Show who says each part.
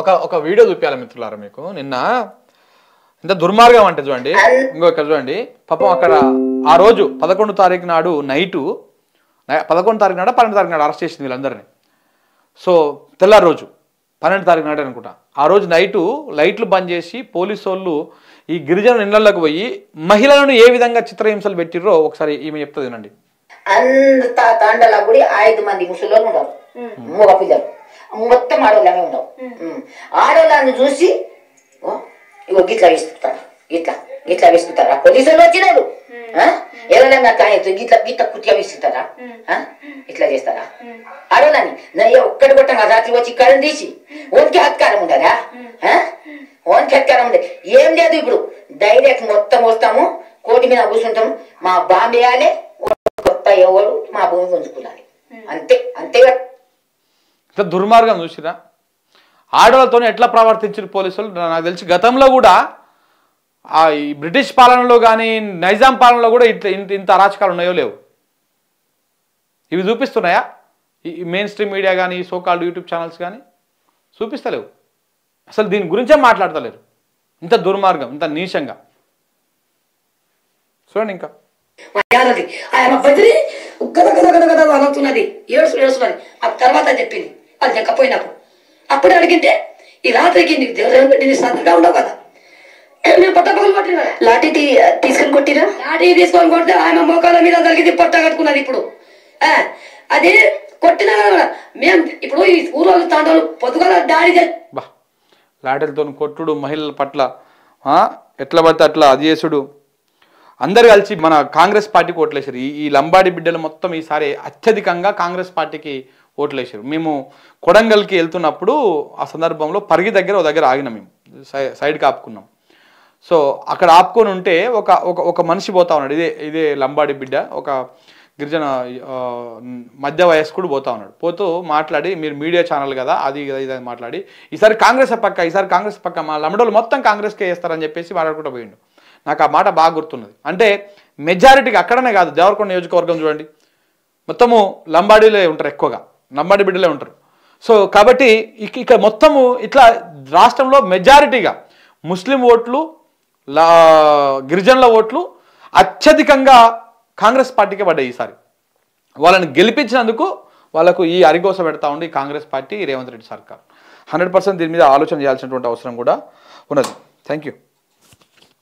Speaker 1: ఒక వీడియో చూపించాలి మిత్రులారా మీకు. నిన్న ఇంత దుర్మార్గం అంటే చూడండి, ఇక్కడ చూడండి పాపం అక్కడ ఆ రోజు 11వ తారీఖు నాడు నైటు 11వ తారీఖు నాడు 12వ తారీఖు నాడు అరెస్ట్ చేసింది వీళ్ళందరినీ. సో తెల్లారి రోజు 12వ తారీఖు నాడు అనుకుంటా. ఆ రోజు నైటు లైట్లు బంద్ చేసి పోలీసు వాళ్ళు ఈ గిరిజన ఇళ్లలోకి పోయి మహిళలను ఏ విధంగా చిత్రహింసలు పెట్టిర్రో ఒకసారి ఈమె చెప్తుంది వినండి.
Speaker 2: అంత తాండలా కూడా 5 మంది ముసలోళ్ళు ఉండవు, మగ పిల్లలు మొత్తం ఆడవాళ్ళమే ఉండవు. ఆడవాళ్ళని చూసి ఇగో గిట్లా వేసుకుంటారు, గిట్లా వేసుకుంటారా పోలీసు వాళ్ళు వచ్చినారు, ఎవరైనా గిట్లా గిట్లా కుట్టిగా వేసుకుంటారా, ఇట్లా చేస్తారా ఆడవాళ్ళని? నయ్య ఒక్కటి కొట్టంగా రాత్రి వచ్చి ఇక్కడ తీసి ఓన్కి హత్కారం ఉండదా? ఓన్కి హత్కారం ఉండదు, ఏం లేదు. ఇప్పుడు డైరెక్ట్ మొత్తం వస్తాము, కోటి మీద కూర్చుంటాము, మా బాంబేయాలే కొత్త ఎవరు మా భూమి గుంజుకోవాలి, అంతే అంతేగా.
Speaker 1: ఇంత దుర్మార్గం చూసిరా? ఆడవాళ్ళతో ఎట్లా ప్రవర్తించారు పోలీసులు. నాకు తెలిసి గతంలో కూడా ఈ బ్రిటిష్ పాలనలో కానీ నైజాం పాలనలో కూడా ఇంత అరాచకాలు ఉన్నాయో లేవు. ఇవి చూపిస్తున్నాయా ఈ మెయిన్ స్ట్రీమ్ మీడియా కానీ ఈ సోకాల్డ్ యూట్యూబ్ ఛానల్స్ కానీ? చూపిస్తలేవు, అసలు దీని గురించే మాట్లాడతలేరు. ఇంత దుర్మార్గం, ఇంత నీచంగా చూడండి. ఇంకా
Speaker 3: ఆయన బదిరి అనుతున్నది, ఏడుస్తున్నది. ఆ తర్వాత చెప్పింది వాళ్ళు చెక్కపోయినప్పుడు. అప్పుడు అడిగింటే ఈ రాత్రికి నీకు దేవుడు సంతగా ఉండవు కదా, మేము పట్టపగలు కొట్టినా లాఠీ తీసుకొని కొట్టినా, లాఠీ తీసుకొని కొడితే ఆయన మోకాల మీద జరిగింది, పట్ట కట్టుకున్నది. ఇప్పుడు అది కొట్టినా కదా మేము ఇప్పుడు ఈ ఊరోళ్ళు తాండలు పొద్దుగా దాడి
Speaker 1: బా లాఠీలతో కొట్టుడు, మహిళల పట్ల ఎట్లా పడితే అట్లా అది చేసుడు. అందరు కలిసి మన కాంగ్రెస్ పార్టీకి ఓట్లేసారు. ఈ లంబాడి బిడ్డలు మొత్తం ఈసారి అత్యధికంగా కాంగ్రెస్ పార్టీకి ఓట్లేసారు. మేము కొడంగల్కి వెళ్తున్నప్పుడు ఆ సందర్భంలో పరిగి దగ్గర ఒక దగ్గర ఆగినాం, మేము సైడ్కి ఆపుకున్నాం. సో అక్కడ ఆపుకొని ఉంటే ఒక మనిషి పోతా ఉన్నాడు, ఇదే లంబాడి బిడ్డ, ఒక గిరిజన మధ్య వయస్కుడు పోతా ఉన్నాడు. పోతూ మాట్లాడి మీరు మీడియా ఛానల్ కదా అది ఇది మాట్లాడి ఈసారి కాంగ్రెస్ పక్క మా లంబడోళ్ళు మొత్తం కాంగ్రెస్కే వేస్తారని చెప్పేసి మాట్లాడుకుంటూ పోయిండు. నాకు ఆ మాట బాగా గుర్తున్నది. అంటే మెజారిటీకి అక్కడనే కాదు, దేవరకొండ నియోజకవర్గం చూడండి మొత్తము లంబాడీలే ఉంటారు, ఎక్కువగా లంబాడీ బిడ్డలే ఉంటారు. సో కాబట్టి ఇక మొత్తము ఇట్లా రాష్ట్రంలో మెజారిటీగా ముస్లిం ఓట్లు, గిరిజనుల ఓట్లు అత్యధికంగా కాంగ్రెస్ పార్టీకే పడ్డాయి. ఈసారి వాళ్ళని గెలిపించినందుకు వాళ్ళకు ఈ అరిగోస పెడతా ఉండి కాంగ్రెస్ పార్టీ, రేవంత్ రెడ్డి సర్కార్ 100% దీని మీద ఆలోచన చేయాల్సినటువంటి అవసరం కూడా ఉన్నది. Thank you.